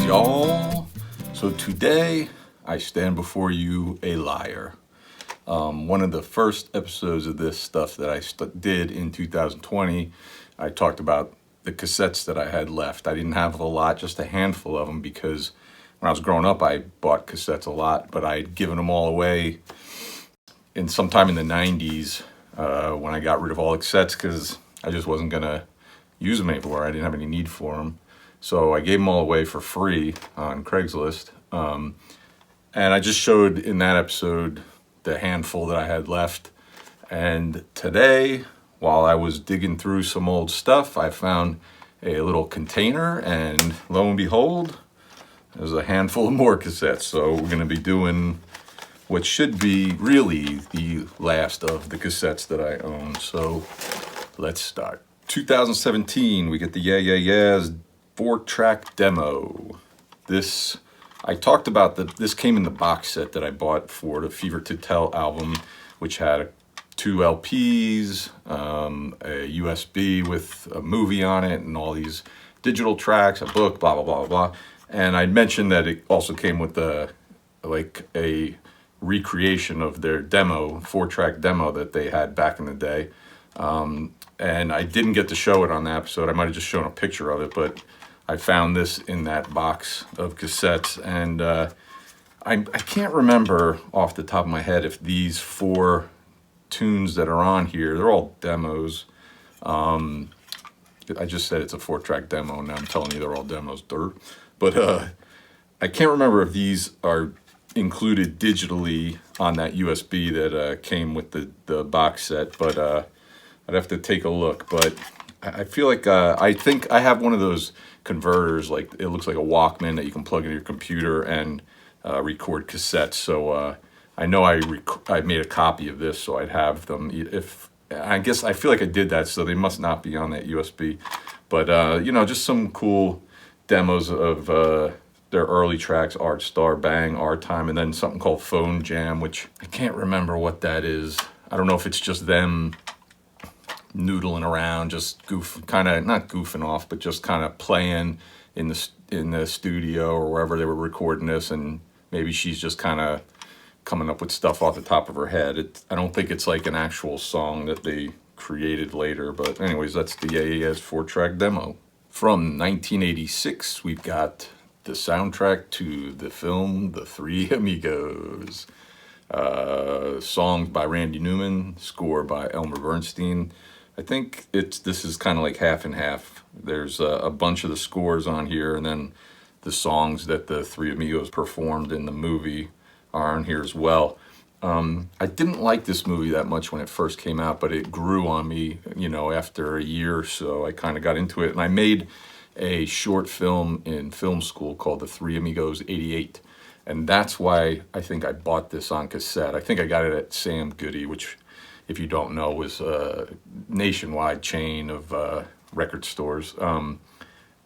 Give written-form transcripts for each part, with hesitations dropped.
y'all. So today I stand before you a liar. One of the first episodes of this stuff that I did in 2020, I talked about the cassettes that I had left. I didn't have a lot, just a handful of them, because when I was growing up I bought cassettes a lot, but I'd given them all away in sometime in the 90s when I got rid of all the cassettes because I just wasn't going to use them anymore. I didn't have any need for them. So I gave them all away for free on Craigslist. And I just showed in that episode the handful that I had left. And today, while I was digging through some old stuff, I found a little container, and lo and behold, there's a handful of more cassettes. So we're going to be doing what should be really the last of the cassettes that I own. So let's start. 2017, we get the Yeah Yeah Yeahs 4-track demo. I talked about this came in the box set that I bought for the Fever to Tell album, which had 2 LPs, a USB with a movie on it, and all these digital tracks, a book, blah, blah, blah, blah. And I mentioned that it also came with a recreation of their demo, 4-track demo that they had back in the day. And I didn't get to show it on the episode. I might have just shown a picture of it, but I found this in that box of cassettes, and I can't remember off the top of my head if these 4 tunes that are on here, they're all demos. I just said it's a 4-track demo, and now I'm telling you they're all demos, but I can't remember if these are included digitally on that USB that came with the box set, but I'd have to take a look. But I feel like I think I have one of those converters, like it looks like a Walkman that you can plug into your computer and record cassettes. So I know I made a copy of this, so I'd have them. If I guess I feel like I did that, so they must not be on that USB. But just some cool demos of their early tracks: Art Star, Bang, Our Time, and then something called Phone Jam, which I can't remember what that is. I don't know if it's just them noodling around, just not goofing off, but just kind of playing in the studio or wherever they were recording this, and maybe she's just kind of coming up with stuff off the top of her head. I don't think it's like an actual song that they created later, but anyways, that's the Yeah Yeah Yeahs 4-track demo. From 1986, we've got the soundtrack to the film The Three Amigos. Songs by Randy Newman, score by Elmer Bernstein. I think this is kind of like half and half. There's a bunch of the scores on here, and then the songs that the Three Amigos performed in the movie are on here as well. I didn't like this movie that much when it first came out, but it grew on me, after a year or so. I kind of got into it, and I made a short film in film school called The Three Amigos 88. And that's why I think I bought this on cassette. I think I got it at Sam Goody, which, if you don't know, was a nationwide chain of record stores.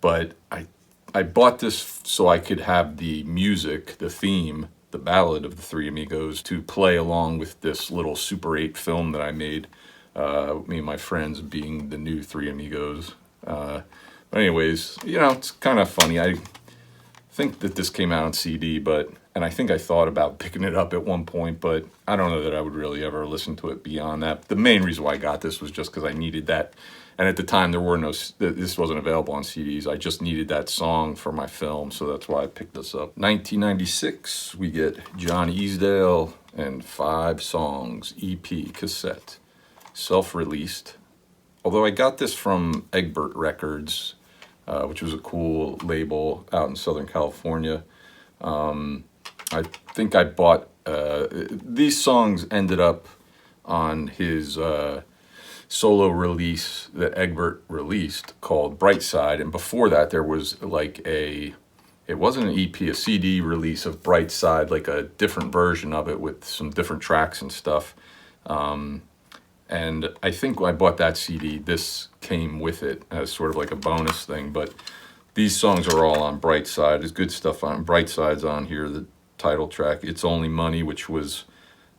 But I bought this so I could have the music, the theme, the ballad of the Three Amigos to play along with this little Super 8 film that I made, me and my friends being the new Three Amigos. But anyways, it's kind of funny. I think that this came out on CD, and I think I thought about picking it up at one point, but I don't know that I would really ever listen to it beyond that. The main reason why I got this was just because I needed that, and at the time this wasn't available on CDs. I just needed that song for my film, so that's why I picked this up. 1996, we get John Easdale and 5 Songs EP cassette, self-released. Although I got this from Egbert Records, which was a cool label out in Southern California. I think I bought these songs ended up on his solo release that Egbert released called Brightside, and before that there was it wasn't an EP, a CD release of Brightside, like a different version of it with some different tracks and stuff. And I think when I bought that CD, this came with it as sort of like a bonus thing. But these songs are all on Brightside. There's good stuff on Brightside's on here. The title track, It's Only Money, which was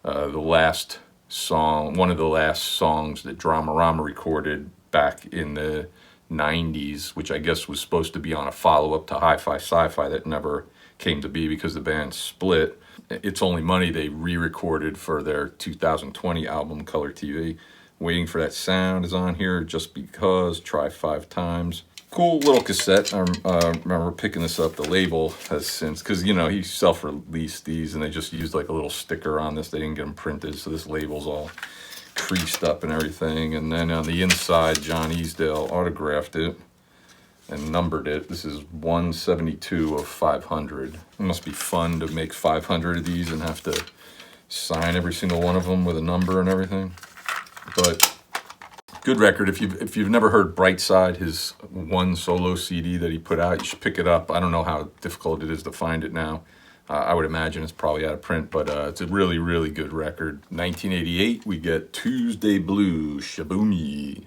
the last song, one of the last songs that Dramarama recorded back in the 90s, which I guess was supposed to be on a follow-up to Hi-Fi Sci-Fi that never came to be because the band split. It's Only Money they re-recorded for their 2020 album Color TV. Waiting for That Sound is on here, Just Because, Try 5 Times. Cool little cassette. I remember picking this up. The label has since, because he self-released these and they just used like a little sticker on this. They didn't get them printed, so this label's all creased up and everything. And then on the inside, John Easdale autographed it and numbered it. This is 172 of 500. It must be fun to make 500 of these and have to sign every single one of them with a number and everything. But good record. If you've never heard Brightside, his one solo CD that he put out, you should pick it up. I don't know how difficult it is to find it now. I would imagine it's probably out of print, but it's a really, really good record. 1988, we get Tuesday Blue, Shaboomy.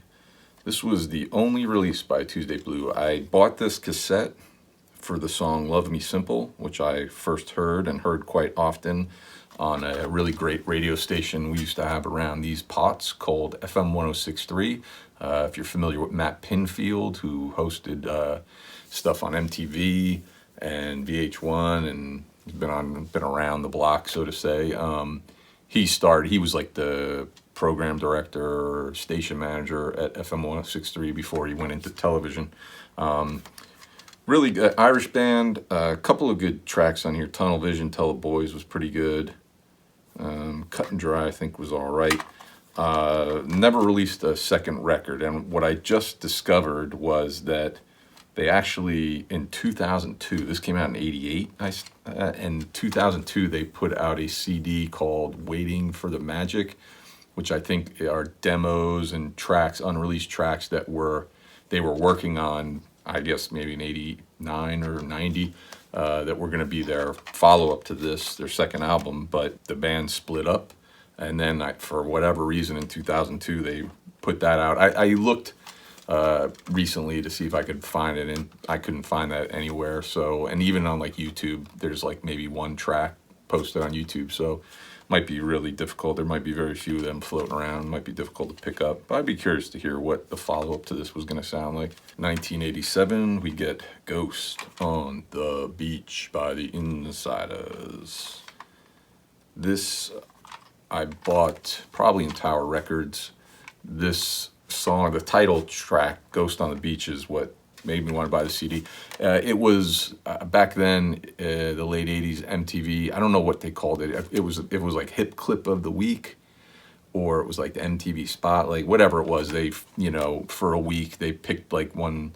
This was the only release by Tuesday Blue. I bought this cassette for the song Love Me Simple, which I first heard and heard quite often on a really great radio station we used to have around these parts called FM 106.3. If you're familiar with Matt Pinfield, who hosted stuff on MTV and VH1 and he's been around the block, so to say. He was like the program director, station manager at FM 106.3 before he went into television. Really good Irish band. A couple of good tracks on here. Tunnel Vision, Tell the Boys was pretty good. Cut and Dry, I think, was all right. Never released a second record, and what I just discovered was that they actually, in 2002, this came out in 88, in 2002 they put out a CD called Waiting for the Magic, which I think are demos and tracks, unreleased tracks that they were working on, I guess maybe in 89 or 90, that were going to be their follow-up to this, their second album, but the band split up, and then for whatever reason in 2002 they put that out. I looked recently to see if I could find it, and I couldn't find that anywhere. So, and even on like YouTube, there's like maybe one track posted on YouTube, so might be really difficult. There might be very few of them floating around. Might be difficult to pick up, but I'd be curious to hear what the follow-up to this was going to sound like. 1987, we get Ghost on the Beach by the Insiders. This I bought probably in Tower Records. This song, the title track, Ghost on the Beach, is what made me want to buy the CD. It was back then, the late 80s MTV. I don't know what they called it. It was like Hip Clip of the Week, or it was like the MTV Spotlight, whatever it was. They, for a week, they picked like one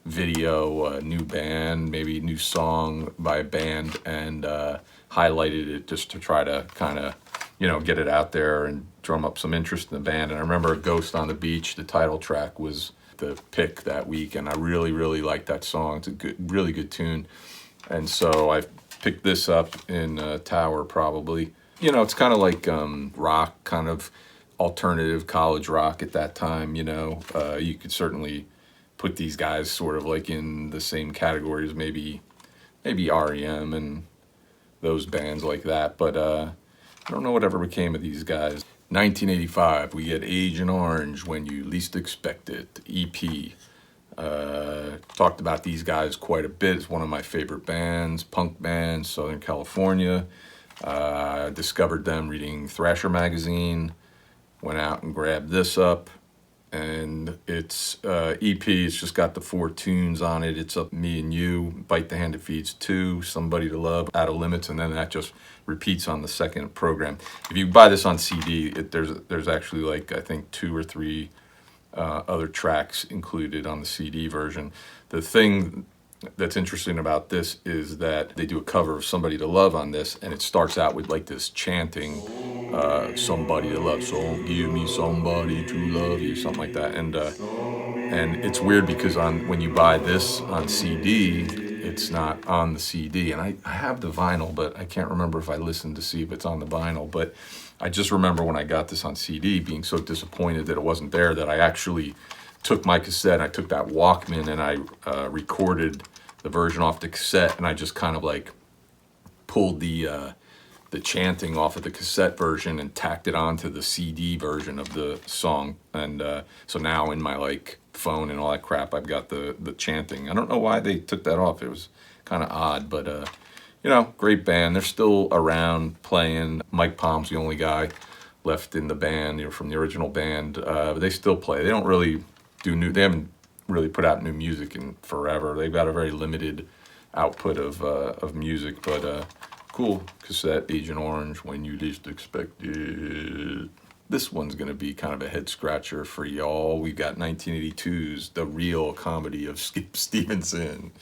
video, new band, maybe new song by a band, and highlighted it just to try to kind of, get it out there and drum up some interest in the band. And I remember Ghost on the Beach, the title track, was the pick that week, and I really, really liked that song. It's a really good tune. And so I picked this up in Tower, probably. It's kind of like rock, kind of alternative college rock at that time. You could certainly put these guys sort of like in the same categories, maybe REM and those bands like that, but I don't know whatever became of these guys. 1985, we get Agent Orange, When You Least Expect It, EP. Talked about these guys quite a bit. It's one of my favorite bands, punk bands, Southern California. Discovered them reading Thrasher magazine. Went out and grabbed this up. And it's EP. It's just got the 4 tunes on it. It's Up Me and You, Bite the Hand That Feeds 2, Somebody to Love, Out of Limits, and then that just repeats on the second program. If you buy this on CD, there's actually like, I think 2 or 3 other tracks included on the CD version. The thing that's interesting about this is that they do a cover of Somebody to Love on this, and it starts out with like this chanting, somebody to love, so give me somebody to love you, something like that. And it's weird because when you buy this on CD, it's not on the CD. And I have the vinyl, but I can't remember if I listened to see if it's on the vinyl. But I just remember when I got this on CD being so disappointed that it wasn't there, that I actually took my cassette, I took that Walkman, and I recorded the version off the cassette, and I just kind of like pulled the the chanting off of the cassette version and tacked it onto the CD version of the song. And so now in my like phone and all that crap, I've got the chanting. I don't know why they took that off. It was kind of odd, but you know, great band. They're still around playing. Mike Palm's the only guy left in the band, you know, from the original band. But they still play. They don't really do new. They haven't really put out new music in forever. They've got a very limited output of music, but cool cassette, Agent Orange, When You Least Expect It. This one's gonna be kind of a head scratcher for y'all. We got 1982's The Real Comedy of Skip Stevenson.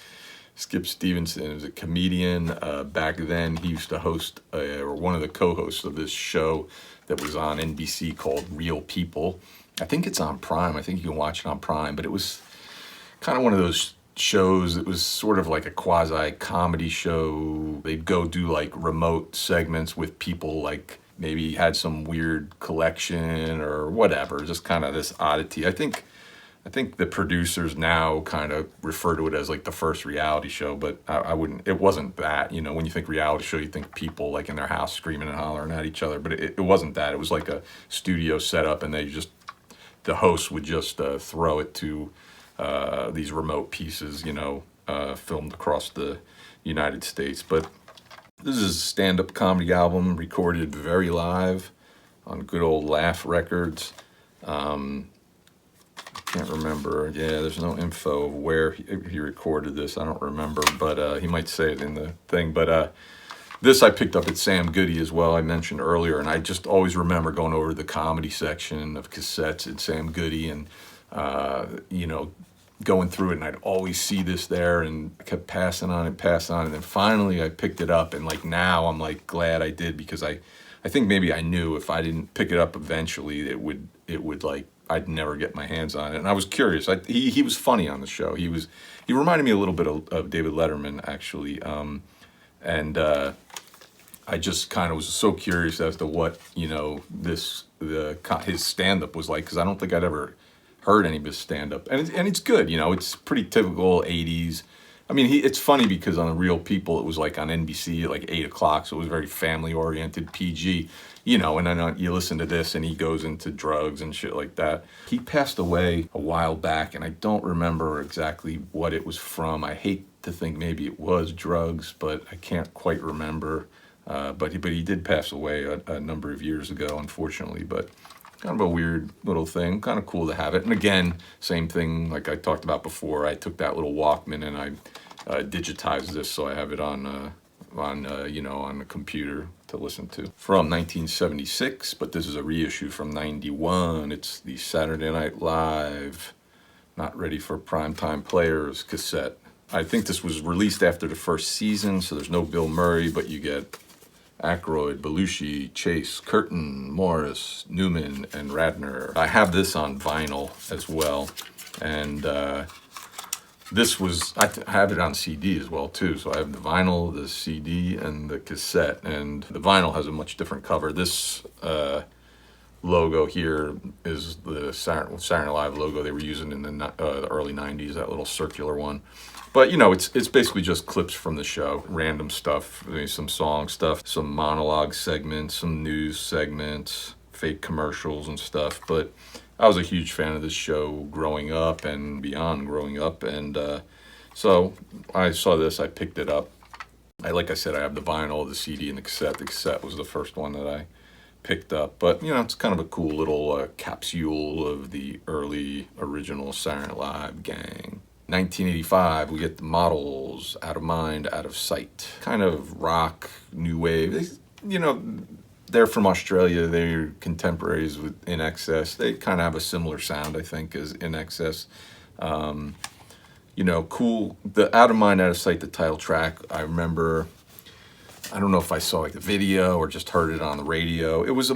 Skip Stevenson is a comedian. Back then, he used to host, or one of the co-hosts of this show that was on NBC called Real People. I think it's on Prime. I think you can watch it on Prime, but it was kind of one of those shows. It was sort of like a quasi comedy show. They'd go do like remote segments with people like maybe had some weird collection or whatever, just kind of this oddity. I think the producers now kind of refer to it as like the first reality show, but I wouldn't, it wasn't that. You know, when you think reality show, you think people like in their house screaming and hollering at each other, but it wasn't that. It was like a studio setup, and the host would just throw it to these remote pieces, you know, filmed across the United States. But this is a stand-up comedy album recorded very live on good old Laugh Records. I can't remember. Yeah, there's no info of where he recorded this. I don't remember, but he might say it in the thing. But this I picked up at Sam Goody as well, I mentioned earlier, and I just always remember going over to the comedy section of cassettes at Sam Goody and, you know, going through it, and I'd always see this there, and I kept passing on, and then finally I picked it up, and like now I'm like glad I did, because I think maybe I knew if I didn't pick it up eventually, it would like I'd never get my hands on it. And I was curious. He was funny on the show. He reminded me a little bit of David Letterman, actually, and I just kind of was so curious as to what, you know, his stand-up was like, because I don't think I'd ever heard any of his stand-up, and it's good. You know, it's pretty typical 80s. I mean, it's funny because on The Real People, it was like on NBC at like 8 o'clock, so it was very family-oriented, PG, you know, and then you listen to this, and he goes into drugs and shit like that. He passed away a while back, and I don't remember exactly what it was from. I hate to think maybe it was drugs, but I can't quite remember. But he did pass away a number of years ago, unfortunately, but kind of a weird little thing, kind of cool to have it. And again, same thing like I talked about before. I took that little Walkman and I digitized this, so I have it on you know, on the computer to listen to. From 1976, but this is a reissue from '91. It's the Saturday Night Live, Not Ready for Primetime Players cassette. I think this was released after the first season, so there's no Bill Murray, but you get Aykroyd, Belushi, Chase, Curtin, Morris, Newman, and Radner. I have this on vinyl as well, and this was, I have it on CD as well too, so I have the vinyl, the CD, and the cassette, and the vinyl has a much different cover. This logo here is the Saturday Night Live logo they were using in the early 90s, that little circular one. But, you know, it's basically just clips from the show, random stuff, maybe some song stuff, some monologue segments, some news segments, fake commercials and stuff. But I was a huge fan of this show growing up and beyond growing up. And so I saw this, I picked it up. Like I said, I have the vinyl, the CD, and the cassette. The cassette was the first one that I picked up. But, you know, it's kind of a cool little capsule of the early original Saturday Night Live gang. 1985, we get the Models, Out of Mind, Out of Sight. Kind of rock, new wave. You know, they're from Australia. They're contemporaries with In Excess. They kind of have a similar sound, I think, as In Excess. You know, cool. The Out of Mind, Out of Sight, the title track, I remember, I don't know if I saw like the video or just heard it on the radio. It was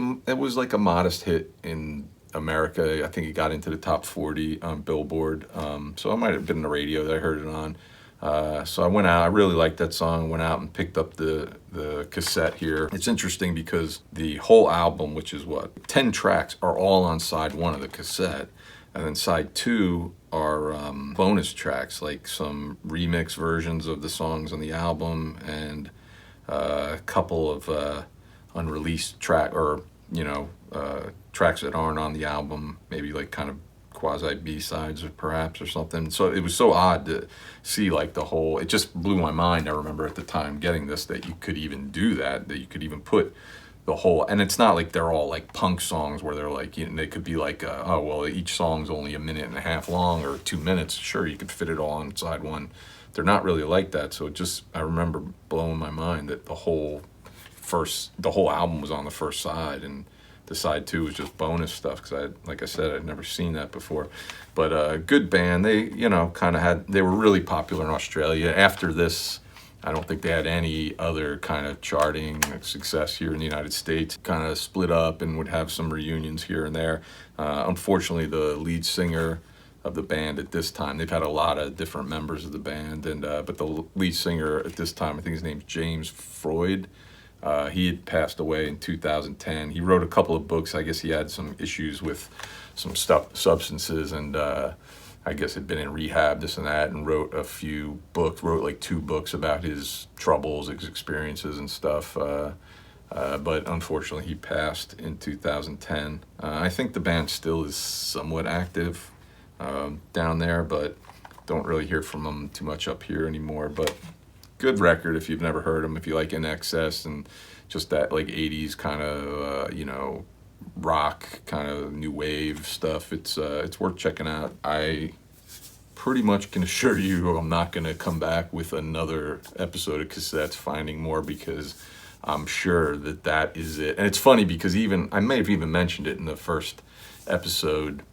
like a modest hit in America. I think it got into the top 40 on Billboard. So I might have been on the radio that I heard it on. So I went out. I really liked that song. Went out and picked up the cassette here. It's interesting because the whole album, which is 10 tracks, are all on side one of the cassette. And then side two are bonus tracks, like some remix versions of the songs on the album and a couple of unreleased track, or tracks that aren't on the album, maybe like kind of quasi B-sides or perhaps or something. So it was so odd to see like the whole, it just blew my mind. I remember at the time getting this, that you could even do that you could even put the whole, and it's not like they're all like punk songs where they're like, they could be like, oh, well, each song's only a minute and a half long or 2 minutes. Sure, you could fit it all on side one. They're not really like that. So I remember blowing my mind that the whole album was on the first side, and the side two was just bonus stuff, because like I said, I'd never seen that before. But good band. They, they were really popular in Australia. After this, I don't think they had any other kind of charting success here in the United States. Kind of split up and would have some reunions here and there. Unfortunately, the lead singer of the band at this time, they've had a lot of different members of the band, and but the lead singer at this time, I think his name's James Freud. He had passed away in 2010. He wrote a couple of books. I guess he had some issues with some substances, and I guess had been in rehab, this and that, and wrote a few books, wrote like 2 books about his troubles, his experiences and stuff. But unfortunately, he passed in 2010. I think the band still is somewhat active down there, but don't really hear from them too much up here anymore. But good record if you've never heard them, if you like In Excess and just that like 80s kind of, rock, kind of new wave stuff. It's worth checking out. I pretty much can assure you I'm not going to come back with another episode of Cassettes Finding More, because I'm sure that is it. And it's funny because I may have even mentioned it in the first episode.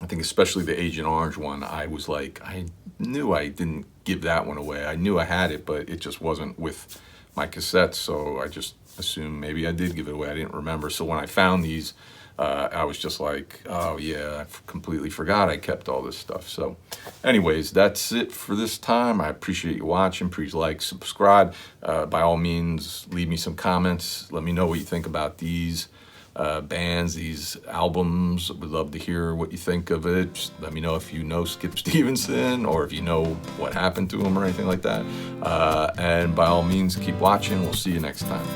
I think especially the Agent Orange one, I was like, I knew I didn't give that one away. I knew I had it, but it just wasn't with my cassettes, so I just assumed maybe I did give it away. I didn't remember. So when I found these, I was just like, oh yeah, I completely forgot I kept all this stuff. So anyways, that's it for this time. I appreciate you watching. Please like, subscribe. By all means, leave me some comments. Let me know what you think about these bands, these albums. Would love to hear what you think of it. Just let me know if you know Skip Stevenson, or if you know what happened to him or anything like that. And by all means, keep watching. We'll see you next time.